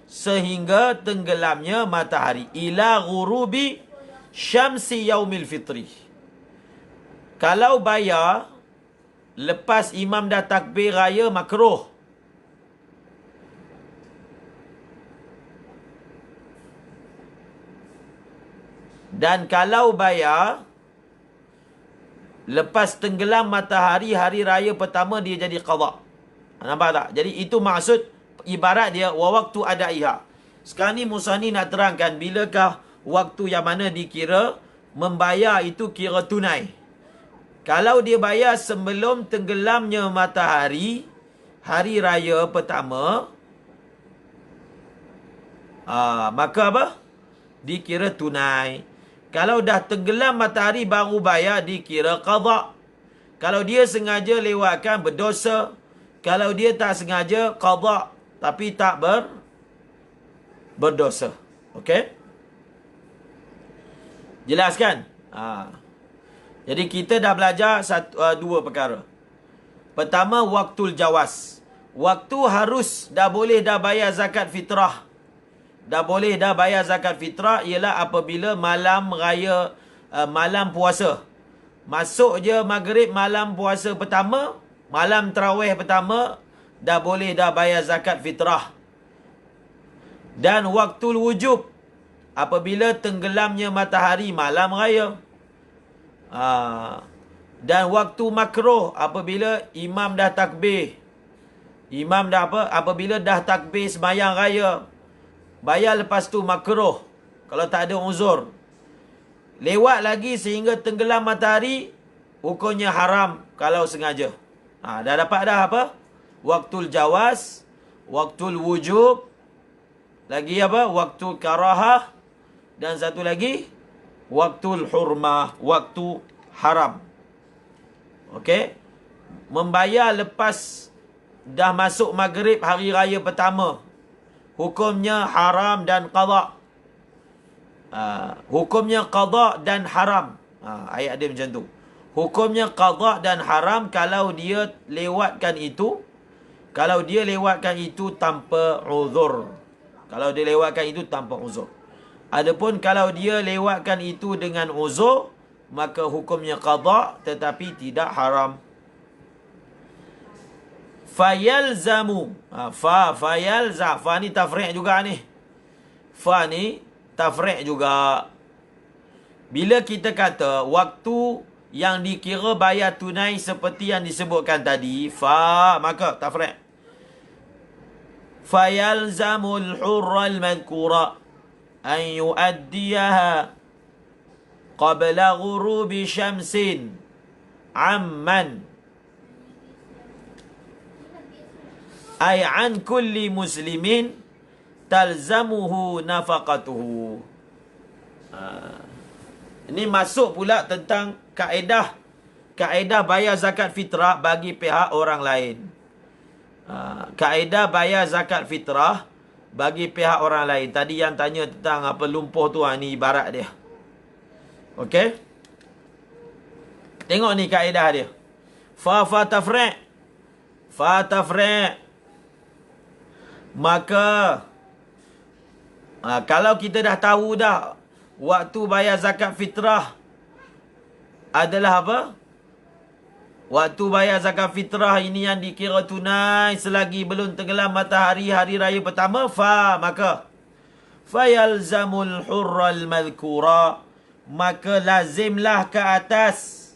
Sehingga tenggelamnya matahari. Ila ghurubi syamsi yaumil fitri. Kalau bayar lepas imam dah takbir raya makruh. Dan kalau bayar lepas tenggelam matahari hari raya pertama, dia jadi qada. Nampak tak? Jadi itu maksud ibarat dia wa waktu adaiha. Sekarang ni Musani nak terangkan bilakah waktu yang mana dikira membayar itu kira tunai. Kalau dia bayar sebelum tenggelamnya matahari hari raya pertama, maka apa? Dikira tunai. Kalau dah tenggelam matahari baru bayar, dikira qada. Kalau dia sengaja lewatkan, berdosa. Kalau dia tak sengaja, qada. Tapi tak berdosa. Okey? Jelas kan? Jadi kita dah belajar dua perkara. Pertama, waktul jawas. Waktu harus dah boleh dah bayar zakat fitrah. Dah boleh dah bayar zakat fitrah ialah apabila malam raya, malam puasa. Masuk je maghrib malam puasa pertama, malam tarawih pertama, dah boleh dah bayar zakat fitrah. Dan waktu wujub, apabila tenggelamnya matahari malam raya. Dan waktu makruh, apabila imam dah takbir. Imam dah apa? Apabila dah takbir sembahyang raya, bayar lepas tu makruh kalau tak ada uzur. Lewat lagi sehingga tenggelam matahari, hukumnya haram kalau sengaja. Dah dapat dah apa? Waktul jawaz, waktul wujub, lagi apa? Waktu karahah, dan satu lagi waktul hurmah, waktu haram. Okey? Membayar lepas dah masuk maghrib hari raya pertama, hukumnya haram dan qada. Hukumnya qada dan haram. Ayat dia macam tu. Hukumnya qada dan haram kalau dia lewatkan itu. Kalau dia lewatkan itu tanpa uzur. Kalau dia lewatkan itu tanpa uzur. Adapun kalau dia lewatkan itu dengan uzur, maka hukumnya qada tetapi tidak haram. Fayalzamu. Fayalza. Fa ni tafri' juga ni. Fa ni tafri' juga. Bila kita kata waktu yang dikira bayar tunai seperti yang disebutkan tadi, fa, maka tafri'. Fayalzamul hurral madhkura an yuaddiyaha qabla ghurubi syamsin amman ay an kulli muslimin talzamuhu nafaqatuhu. Ini masuk pula tentang kaedah bayar zakat fitrah bagi pihak orang lain. Kaedah bayar zakat fitrah bagi pihak orang lain. Tadi yang tanya tentang apa lumpuh tu, ni ibarat dia. Okey? Tengok ni kaedah dia. Fa tafri'. Fa tafri'. Maka kalau kita dah tahu dah waktu bayar zakat fitrah adalah apa? Waktu bayar zakat fitrah ini yang dikira tunai selagi belum tenggelam matahari hari raya pertama, maka fayalzamul hurral madhkura, maka lazimlah ke atas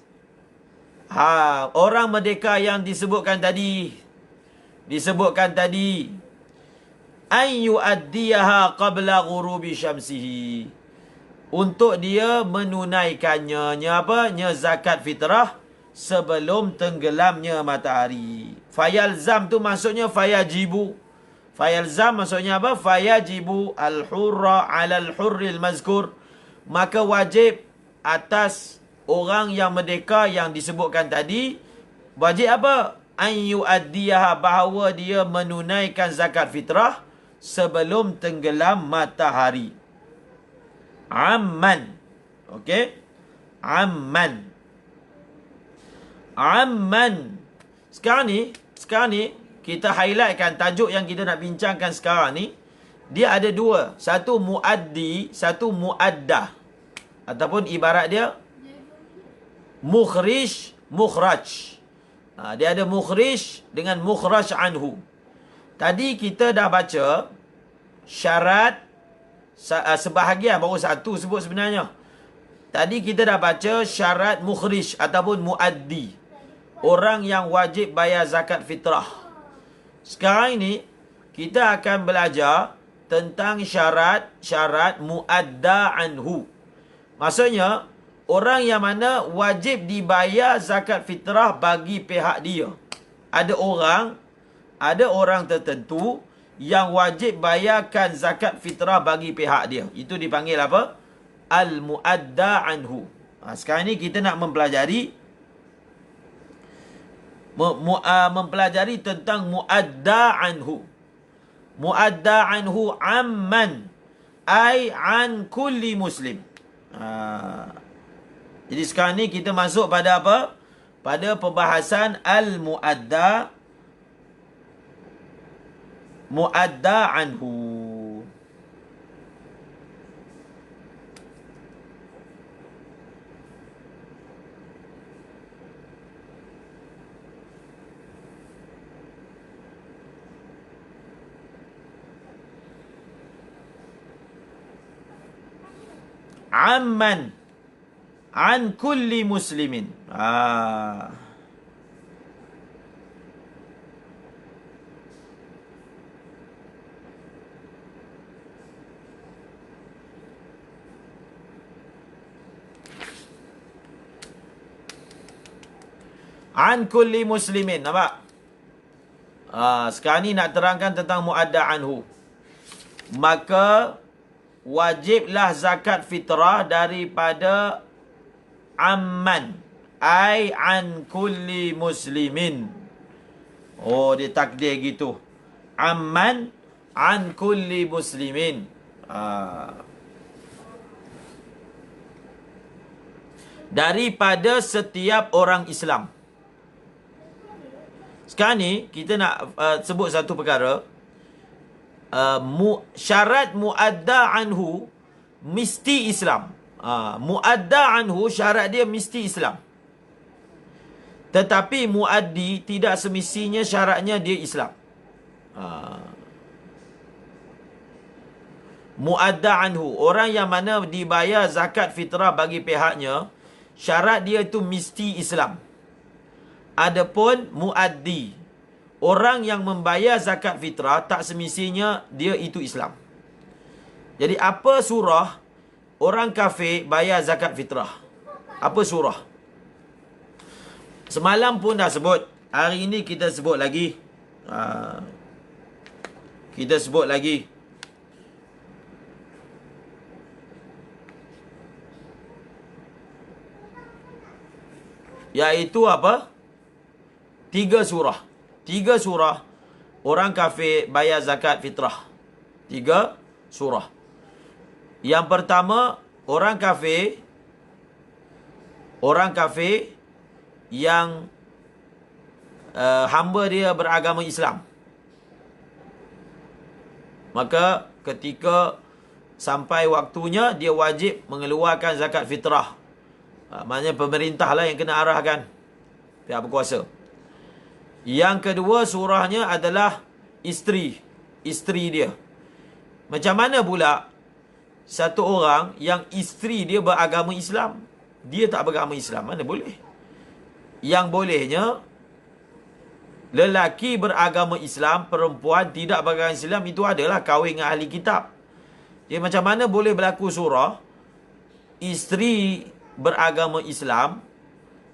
orang merdeka yang disebutkan tadi an yuaddiyaha qabla ghurubi syamsihi, untuk dia menunaikannya zakat fitrah sebelum tenggelamnya matahari. Fayalzam tu maksudnya fayajibu. Fayalzam maksudnya apa? Fayajibu al-hurra 'ala al-hurril mazkur, maka wajib atas orang yang merdeka yang disebutkan tadi, wajib apa? An yuaddiyaha, bahawa dia menunaikan zakat fitrah sebelum tenggelam matahari. Amman. Okey? Amman. Sekarang ni kita highlightkan tajuk yang kita nak bincangkan sekarang ni. Dia ada dua. Satu muaddi, satu muaddah. Ataupun ibarat dia mukhraj. Dia ada mukhrij dengan mukhraj anhu. Tadi kita dah baca syarat sebahagian, baru satu sebut sebenarnya. Tadi kita dah baca syarat mukhrij ataupun muaddi, orang yang wajib bayar zakat fitrah. Sekarang ini kita akan belajar tentang syarat muadda anhu. Maksudnya orang yang mana wajib dibayar zakat fitrah bagi pihak dia. Ada orang tertentu yang wajib bayarkan zakat fitrah bagi pihak dia. Itu dipanggil apa? Al-muadda anhu. Sekarang ni kita nak mempelajari tentang muadda anhu. Muadda anhu amman, ay an kulli muslim. Jadi sekarang ni kita masuk pada apa? Pada pembahasan al-muadda anhu. Amman. An kulli muslimin. An kulli muslimin. Nampak? Sekarang ni nak terangkan tentang muadda anhu. Maka wajiblah zakat fitrah daripada amman. Ai an kulli muslimin. Oh, dia takdir gitu. Amman an kulli muslimin. Daripada setiap orang Islam. Sekarang ni kita nak sebut satu perkara. Syarat muadda anhu mesti Islam. Muadda anhu syarat dia mesti Islam. Tetapi muaddi tidak semestinya syaratnya dia Islam. Muadda anhu, orang yang mana dibayar zakat fitrah bagi pihaknya, syarat dia itu mesti Islam. Adapun muaddi, orang yang membayar zakat fitrah, tak semestinya dia itu Islam. Jadi apa surah orang kafir bayar zakat fitrah? Apa surah? Semalam pun dah sebut. Hari ini kita sebut lagi. Kita sebut lagi. Iaitu apa? 3 surah. 3 surah orang kafir bayar zakat fitrah. 3 surah. Yang pertama, orang kafir yang hamba dia beragama Islam. Maka ketika sampai waktunya, dia wajib mengeluarkan zakat fitrah. Maknanya pemerintah lah yang kena arahkan, pihak berkuasa. Yang kedua surahnya adalah isteri dia. Macam mana pula satu orang yang isteri dia beragama Islam, dia tak beragama Islam? Mana boleh? Yang bolehnya, lelaki beragama Islam, perempuan tidak beragama Islam, itu adalah kahwin dengan ahli kitab. Jadi macam mana boleh berlaku surah isteri beragama Islam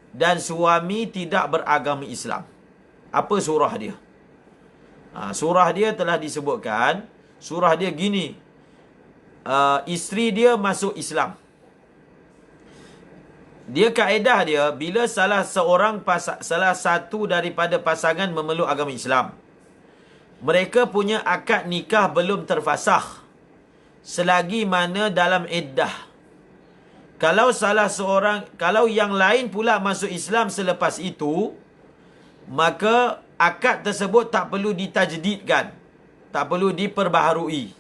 dan suami tidak beragama Islam? Apa surah dia? Surah dia telah disebutkan. Surah dia gini. Isteri dia masuk Islam. Dia kaedah dia, bila salah satu daripada pasangan memeluk agama Islam, mereka punya akad nikah belum terfasakh selagi mana dalam iddah. Kalau yang lain pula masuk Islam selepas itu, maka akad tersebut tak perlu ditajdidkan, tak perlu diperbaharui.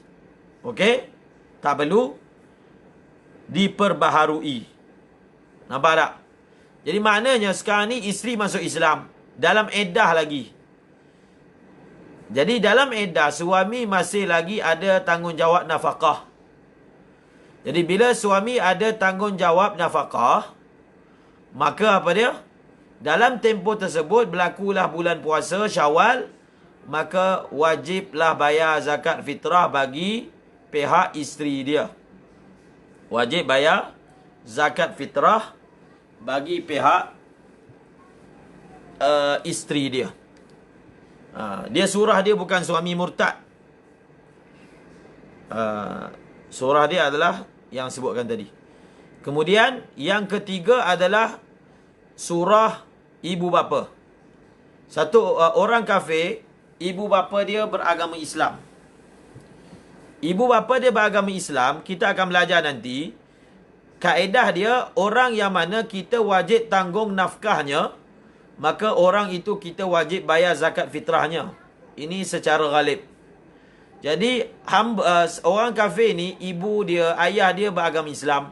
Okey? Tak perlu diperbaharui. Nampak tak? Jadi maknanya sekarang ni isteri masuk Islam, dalam iddah lagi. Jadi dalam iddah, suami masih lagi ada tanggungjawab nafkah. Jadi bila suami ada tanggungjawab nafkah, maka apa dia? Dalam tempoh tersebut berlakulah bulan puasa Syawal, maka wajiblah bayar zakat fitrah bagi pihak isteri dia. Wajib bayar zakat fitrah bagi pihak isteri dia. Dia surah dia bukan suami murtad. Surah dia adalah yang sebutkan tadi. Kemudian yang ketiga adalah surah ibu bapa. Satu orang kafir, ibu bapa dia beragama Islam. Ibu bapa dia beragama Islam, kita akan belajar nanti. Kaedah dia, orang yang mana kita wajib tanggung nafkahnya, maka orang itu kita wajib bayar zakat fitrahnya. Ini secara ghalib. Jadi orang kafir ni, ibu dia, ayah dia beragama Islam,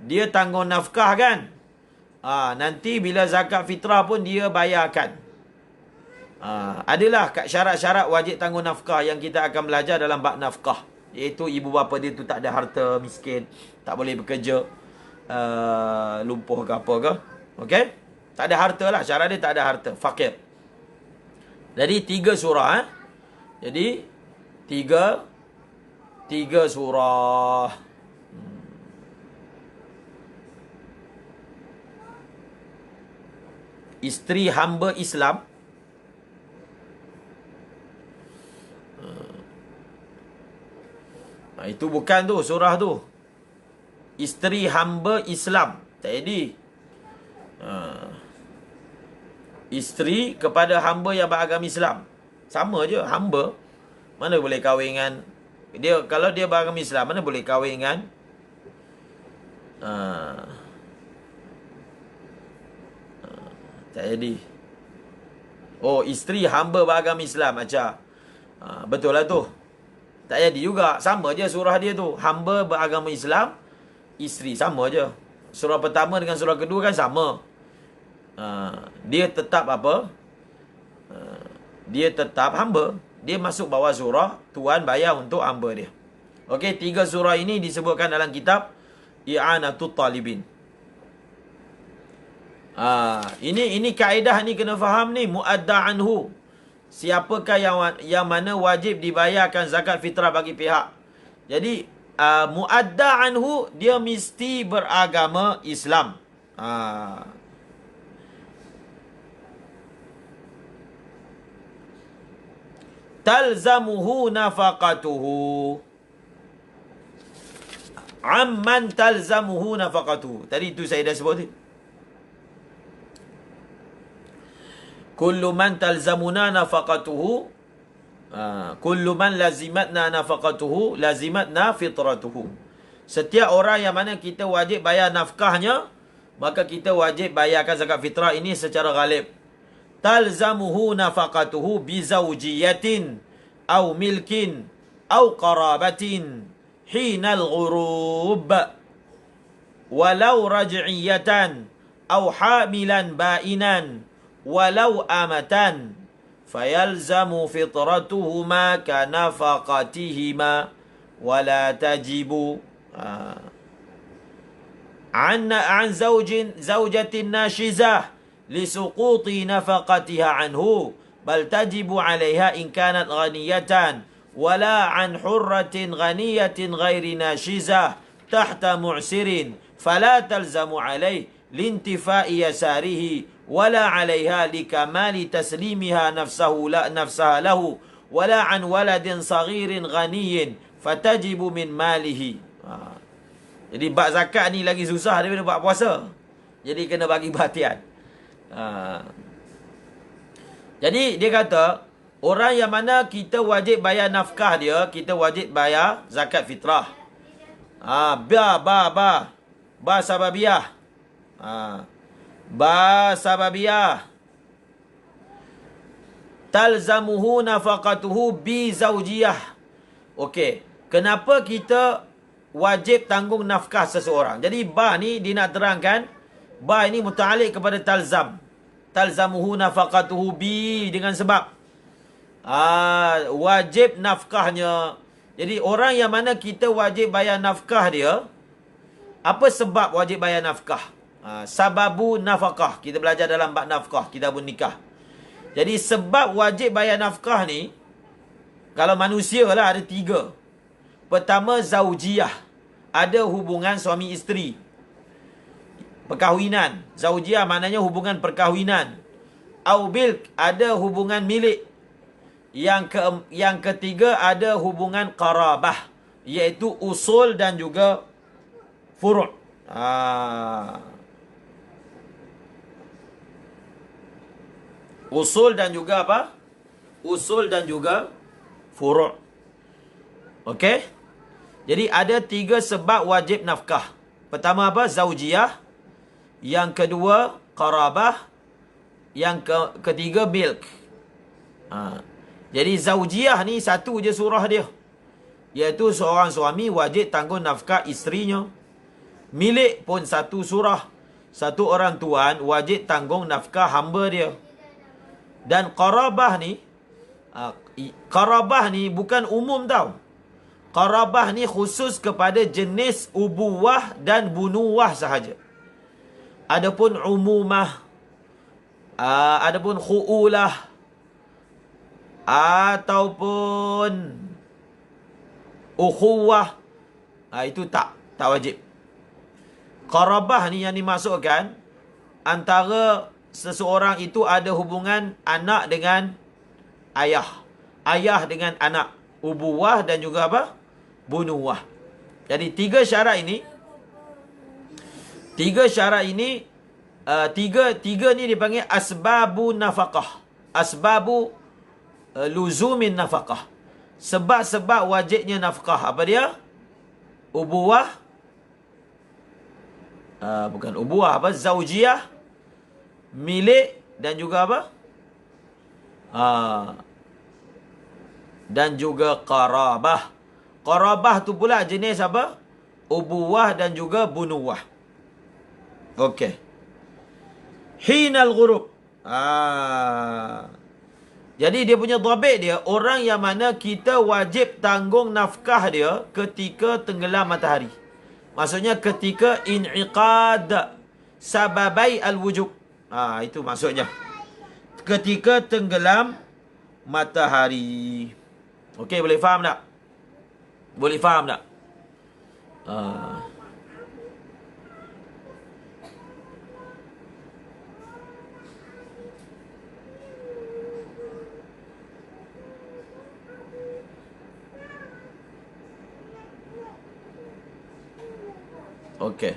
dia tanggung nafkah kan? Nanti bila zakat fitrah pun dia bayarkan. Adalah syarat-syarat wajib tanggung nafkah yang kita akan belajar dalam bab nafkah. Iaitu ibu bapa dia tu tak ada harta, miskin, tak boleh bekerja, lumpuh ke apa ke. Okey? Tak ada harta lah. Syarat dia tak ada harta. Fakir. Jadi 3 surah. Jadi 3 surah. Isteri hamba Islam. Itu bukan tu surah tu. Isteri hamba Islam. Tak jadi. Isteri kepada hamba yang beragama Islam. Sama je, hamba. Mana boleh kahwin dengan dia? Kalau dia beragama Islam, mana boleh kahwin dengan tak jadi. Oh, isteri hamba beragama Islam macam. Betul lah tu. Tak jadi juga. Sama je surah dia tu. Hamba beragama Islam, isteri. Sama je. Surah pertama dengan surah kedua kan sama. Dia tetap apa? Dia tetap hamba. Dia masuk bawah surah Tuhan bayar untuk hamba dia. Okey, 3 surah ini disebutkan dalam kitab I'anatul Talibin. Ini kaedah ni kena faham ni, muadda anhu. Siapakah yang mana wajib dibayarkan zakat fitrah bagi pihak. Jadi muadda anhu dia mesti beragama Islam. Talzamuhu nafaqatuhu. Amman talzamuhu nafaqatuhu. Tadi itu saya dah sebut tu. Kullu man talzamuna nafaqatuhu. Kullu man lazimatna nafaqatuhu, lazimatna fitratuhu. Setiap orang yang mana kita wajib bayar nafkahnya, maka kita wajib bayarkan zakat fitrah ini secara ghalib. Talzamuhu nafaqatuhu bizawjiyatin aw milkin aw qarabatin hinal ghurub walau raj'iyatan aw hamilan ba'inan walau amatan fayalzamu fitratuhuma kanafaqatihima wala tajibu an zawjatin nashizah لسقوط نفقتها عنه بل تجب عليها إن كانت غنية ولا عن حرة غنية غير ناشزة تحت معسر فلا تلزم عليه لانتفاء يساره ولا عليها لكمال تسليمها نفسها له ولا عن ولد صغير غني فتجب من ماله. Jadi bab zakat ni lagi susah daripada bab puasa. Jadi kena bagi perhatian. Jadi dia kata orang yang mana kita wajib bayar nafkah dia, kita wajib bayar zakat fitrah. Ba sababiyah. Ba sababiyah. Talzamuhu nafaqatuhu bi zawjiyah. Okey, kenapa kita wajib tanggung nafkah seseorang? Jadi ba ni dia nak terangkan, ba ini muta'alliq kepada talzam. Talzamuhu nafaqatuhu bi, dengan sebab wajib nafkahnya. Jadi orang yang mana kita wajib bayar nafkah dia, apa sebab wajib bayar nafkah? Sababu nafkah. Kita belajar dalam bab nafkah, kitabun nikah. Jadi sebab wajib bayar nafkah ni, kalau manusia lah ada 3. Pertama, zaujiyah. Ada hubungan suami isteri. Perkahwinan. Zaujiyah maknanya hubungan perkahwinan. Au bilk, ada hubungan milik. Yang ketiga ada hubungan qarabah, iaitu usul dan juga furu'. Usul dan juga apa? Usul dan juga furu'. Okey? Jadi ada 3 sebab wajib nafkah. Pertama apa? Zaujiyah. Yang kedua qarabah. Yang ketiga milk. Jadi zaujiyah ni satu je surah dia, iaitu seorang suami wajib tanggung nafkah isterinya. Milik pun satu surah. Satu orang tuan wajib tanggung nafkah hamba dia. Dan qarabah ni bukan umum tau. Qarabah ni khusus kepada jenis ubuwah dan bunuwah sahaja. Adapun umumah, adapun khu'ulah, ataupun ukhuwah, itu tak wajib. Qarabah ni yang dimasukkan antara seseorang itu ada hubungan anak dengan ayah, ayah dengan anak, ubuwah dan juga apa? Bunuwah. Jadi tiga syarat ini, tiga ni dipanggil asbabu nafaqah, asbabu luzumin nafaqah, sebab-sebab wajibnya nafkah. Apa dia? Ubuwah, bukan ubuwah, apa? Zaujiyah, milik, dan juga apa? Dan juga qarabah. Qarabah tu pula jenis apa? Ubuwah dan juga bunuwah. Okey. Hinal ghurub. Jadi dia punya dhabit dia, orang yang mana kita wajib tanggung nafkah dia ketika tenggelam matahari. Maksudnya ketika in'iqad sababai al-wujub. Itu maksudnya. Ketika tenggelam matahari. Okey, boleh faham tak? Boleh faham tak? Okey.